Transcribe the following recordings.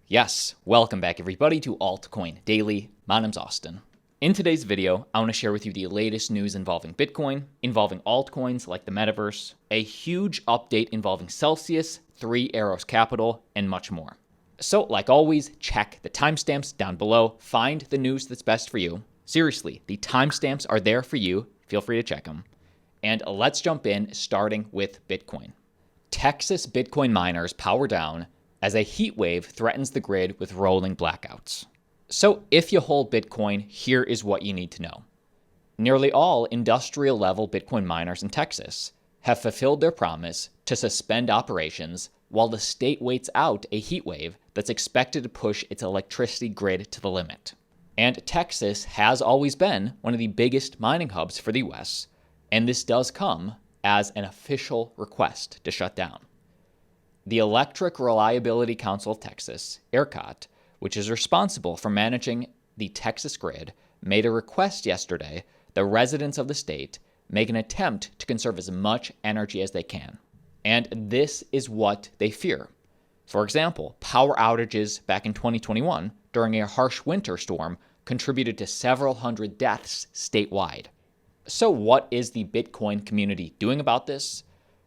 Yes, welcome back everybody to Altcoin Daily. My name's Austin. In today's video, I want to share with you the latest news involving Bitcoin, involving altcoins like the Metaverse, a huge update involving Celsius, 3 Arrows Capital, and much more. So, like always, check the timestamps down below. Find the news that's best for you. Seriously, the timestamps are there for you. Feel free to check them. And let's jump in, starting with Bitcoin. Texas Bitcoin miners power down as a heat wave threatens the grid with rolling blackouts. So if you hold Bitcoin, here is what you need to know. Nearly all industrial-level Bitcoin miners in Texas have fulfilled their promise to suspend operations while the state waits out a heat wave that's expected to push its electricity grid to the limit. And Texas has always been one of the biggest mining hubs for the US, and this does come as an official request to shut down. The Electric Reliability Council of Texas, ERCOT, which is responsible for managing the Texas grid, made a request yesterday that residents of the state make an attempt to conserve as much energy as they can. And this is what they fear. For example, power outages back in 2021 during a harsh winter storm contributed to several hundred deaths statewide. So what is the Bitcoin community doing about this?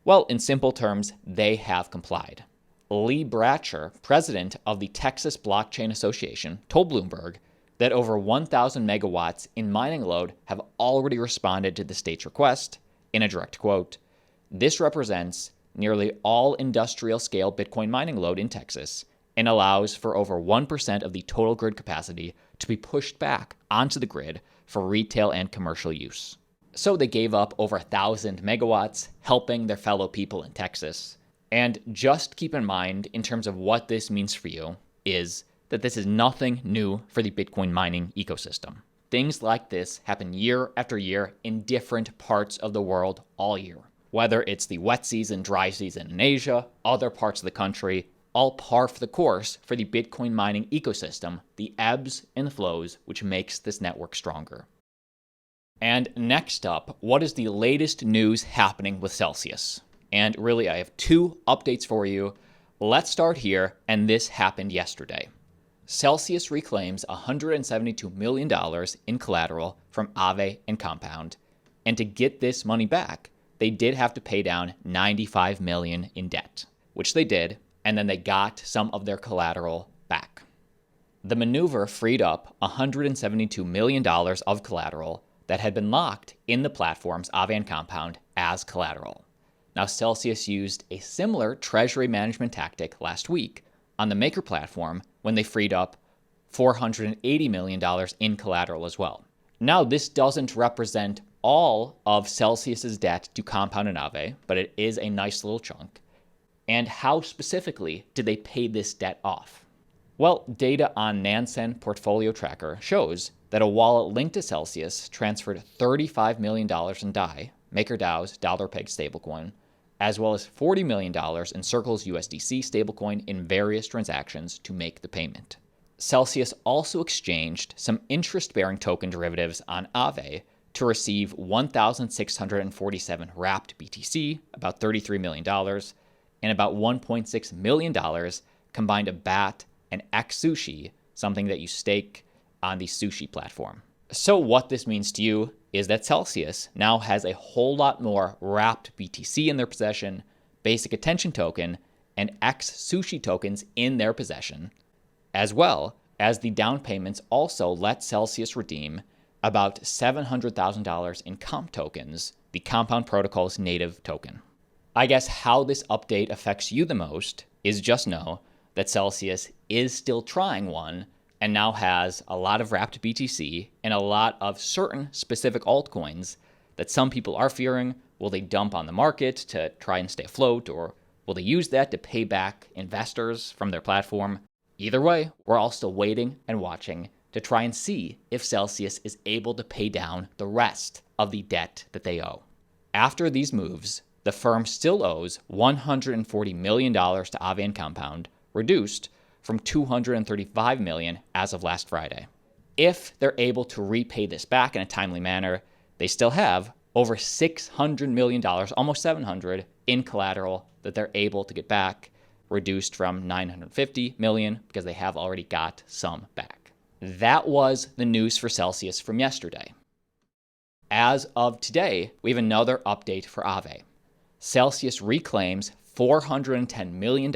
Well, in simple terms, they have complied. Lee Bratcher, president of the Texas Blockchain Association, told Bloomberg that over 1,000 megawatts in mining load have already responded to the state's request. In a direct quote, "This represents nearly all industrial-scale Bitcoin mining load in Texas and allows for over 1% of the total grid capacity to be pushed back onto the grid for retail and commercial use." So they gave up over 1,000 megawatts, helping their fellow people in Texas. And just keep in mind, in terms of what this means for you, is that this is nothing new for the Bitcoin mining ecosystem. Things like this happen year after year in different parts of the world all year. Whether it's the wet season, dry season in Asia, other parts of the country, all par for the course for the Bitcoin mining ecosystem, the ebbs and flows which makes this network stronger. And next up, what is the latest news happening with Celsius? And really, I have two updates for you. Let's start here, and this happened yesterday. Celsius reclaims $172 million in collateral from Aave and Compound, and to get this money back, they did have to pay down $95 million in debt, which they did, and then they got some of their collateral back. The maneuver freed up $172 million of collateral that had been locked in the platforms Aave and Compound as collateral. Now, Celsius used a similar treasury management tactic last week on the Maker platform when they freed up $480 million in collateral as well. Now, this doesn't represent all of Celsius's debt to Compound and Aave, but it is a nice little chunk. And how specifically did they pay this debt off? Well, data on Nansen Portfolio Tracker shows that a wallet linked to Celsius transferred $35 million in DAI, MakerDAO's dollar-pegged stablecoin, as well as $40 million in Circle's USDC stablecoin in various transactions to make the payment. Celsius also exchanged some interest-bearing token derivatives on Aave to receive 1,647 wrapped BTC, about $33 million, and about $1.6 million combined a BAT and Axie, something that you stake on the sushi platform. So what this means to you is that Celsius now has a whole lot more wrapped BTC in their possession, basic attention token, and X-Sushi tokens in their possession, as well as the down payments also let Celsius redeem about $700,000 in Comp tokens, the Compound Protocol's native token. I guess how this update affects you the most is just know that Celsius is still trying one and now has a lot of wrapped BTC and a lot of certain specific altcoins that some people are fearing. Will they dump on the market to try and stay afloat, or will they use that to pay back investors from their platform? Either way, we're all still waiting and watching to try and see if Celsius is able to pay down the rest of the debt that they owe. After these moves, the firm still owes $140 million to Aave and Compound, reduced from $235 million as of last Friday. If they're able to repay this back in a timely manner, they still have over $600 million, almost $700 in collateral that they're able to get back. reduced from 950 million because they have already got some back. That was the news for Celsius from yesterday. As of today, we have another update for Aave. Celsius reclaims $410 million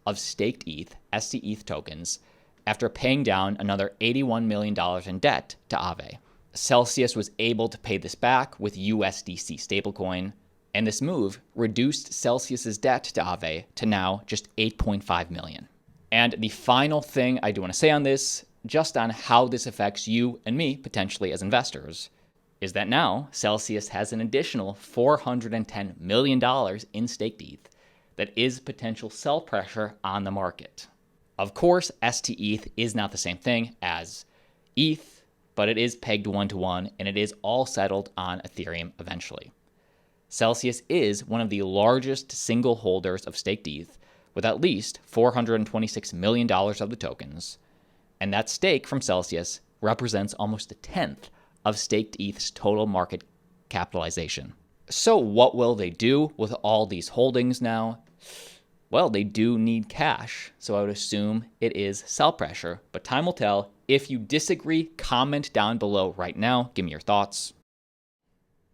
of staked ETH, stETH tokens, after paying down another $81 million in debt to Aave. Celsius was able to pay this back with USDC stablecoin, and this move reduced Celsius's debt to Aave to now just $8.5 million. And the final thing I do want to say on this, just on how this affects you and me potentially as investors, is that now Celsius has an additional $410 million in staked ETH that is potential sell pressure on the market. Of course, stETH is not the same thing as ETH, but it is pegged 1-to-1 and it is all settled on Ethereum eventually. Celsius is one of the largest single holders of staked ETH with at least $426 million of the tokens, and that stake from Celsius represents almost a tenth of staked ETH's total market capitalization. So what will they do with all these holdings now? Well, they do need cash, so I would assume it is sell pressure, but time will tell. If you disagree, comment down below right now. Give me your thoughts.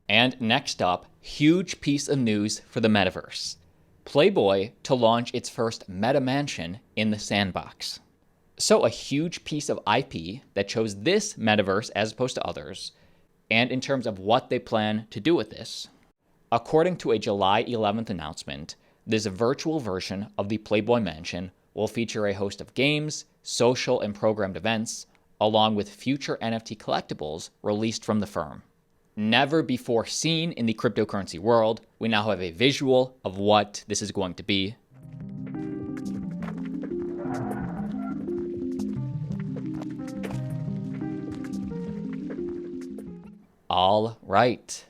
And next up, huge piece of news for the Metaverse. Playboy to launch its first MetaMansion in the Sandbox. So a huge piece of IP that chose this Metaverse as opposed to others, and in terms of what they plan to do with this. According to a July 11th announcement, this virtual version of the Playboy Mansion will feature a host of games, social and programmed events, along with future NFT collectibles released from the firm. Never before seen in the cryptocurrency world, we now have a visual of what this is going to be. All right.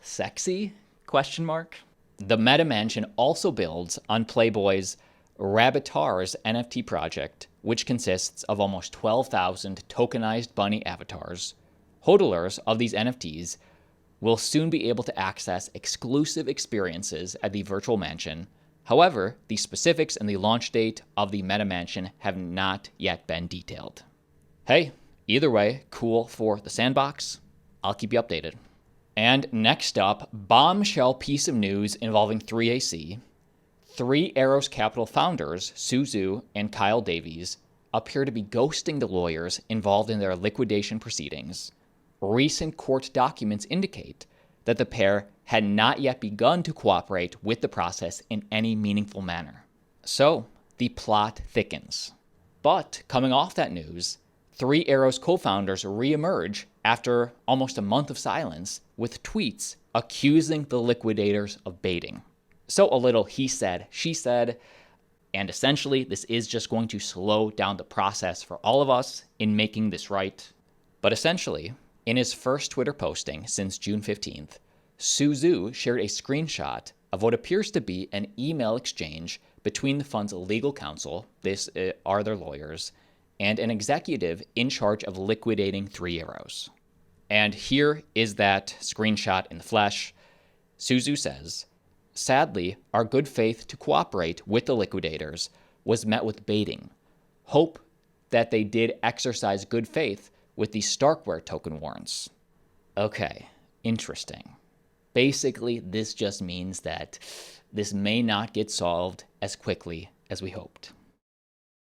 Sexy? Question mark. The MetaMansion also builds on Playboy's Rabbitars NFT project, which consists of almost 12,000 tokenized bunny avatars. Hodlers of these NFTs will soon be able to access exclusive experiences at the virtual mansion. However, the specifics and the launch date of the MetaMansion have not yet been detailed. Hey, either way, cool for the Sandbox. I'll keep you updated. And next up, bombshell piece of news involving 3AC. Three Arrows Capital founders, Suzu and Kyle Davies, appear to be ghosting the lawyers involved in their liquidation proceedings. Recent court documents indicate that the pair had not yet begun to cooperate with the process in any meaningful manner. So, the plot thickens. But coming off that news, Three Arrows co-founders re-emerge after almost a month of silence with tweets accusing the Liquidators of baiting. So a little he said, she said, and essentially this is just going to slow down the process for all of us in making this right. But essentially, in his first Twitter posting since June 15th, Suzu shared a screenshot of what appears to be an email exchange between the fund's legal counsel, this are their lawyers, and an executive in charge of liquidating Three Arrows. And here is that screenshot in the flesh. Suzu says, "Sadly, our good faith to cooperate with the Liquidators was met with baiting. Hope that they did exercise good faith with the Starkware token warrants." Okay, interesting. Basically, this just means that this may not get solved as quickly as we hoped.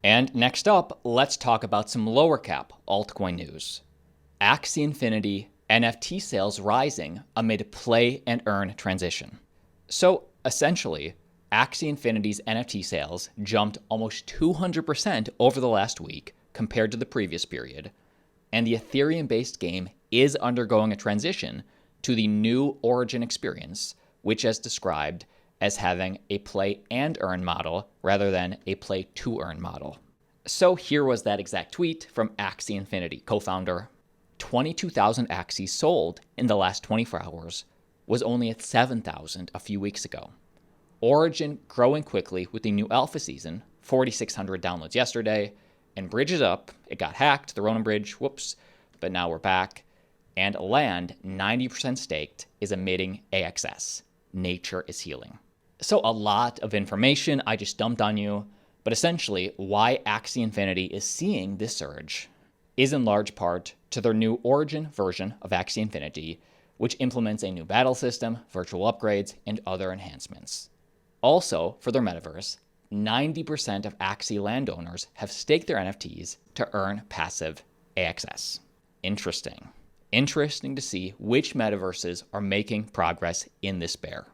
And next up, let's talk about some lower cap altcoin news. Axie Infinity NFT sales rising amid play and earn transition. So essentially, Axie Infinity's NFT sales jumped almost 200% over the last week compared to the previous period, and the Ethereum-based game is undergoing a transition to the new Origin experience, which is described as having a play and earn model rather than a play to earn model. So here was that exact tweet from Axie Infinity co-founder. 22,000 Axies sold in the last 24 hours was only at 7,000 a few weeks ago. Origin growing quickly with the new alpha season, 4,600 downloads yesterday, and Bridge is up. It got hacked, the Ronin Bridge, whoops, but now we're back. And Land, 90% staked, is emitting AXS. Nature is healing. So a lot of information I just dumped on you, but essentially why Axie Infinity is seeing this surge is in large part to their new Origin version of Axie Infinity, which implements a new battle system, virtual upgrades, and other enhancements. Also, for their Metaverse, 90% of Axie landowners have staked their NFTs to earn passive AXS. Interesting. Interesting to see which metaverses are making progress in this bear.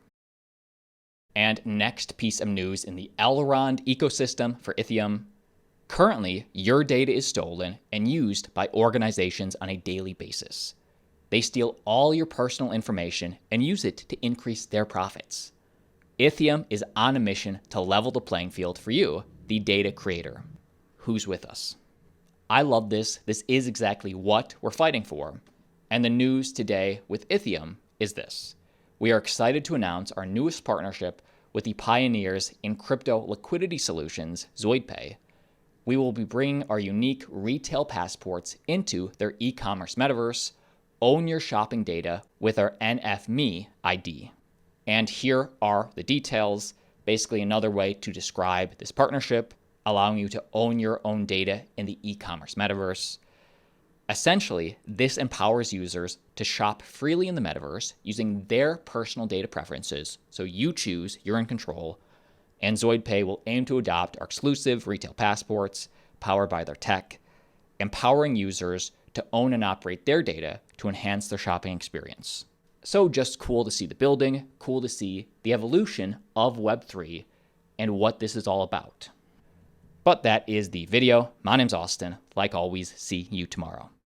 And next piece of news in the Elrond ecosystem for Ethereum. Currently, your data is stolen and used by organizations on a daily basis. They steal all your personal information and use it to increase their profits. Ethereum is on a mission to level the playing field for you, the data creator. Who's with us? I love this. This is exactly what we're fighting for. And the news today with Ethereum is this. We are excited to announce our newest partnership with the pioneers in crypto liquidity solutions, ZoidPay. We will be bringing our unique retail passports into their e-commerce metaverse. Own your shopping data with our NFMe ID. And here are the details. Basically another way to describe this partnership, allowing you to own your own data in the e-commerce metaverse. Essentially, this empowers users to shop freely in the metaverse using their personal data preferences, so you choose, you're in control, and ZoidPay will aim to adopt our exclusive retail passports powered by their tech, empowering users to own and operate their data to enhance their shopping experience. So just cool to see the building, cool to see the evolution of Web3 and what this is all about. But that is the video. My name's Austin. Like always, see you tomorrow.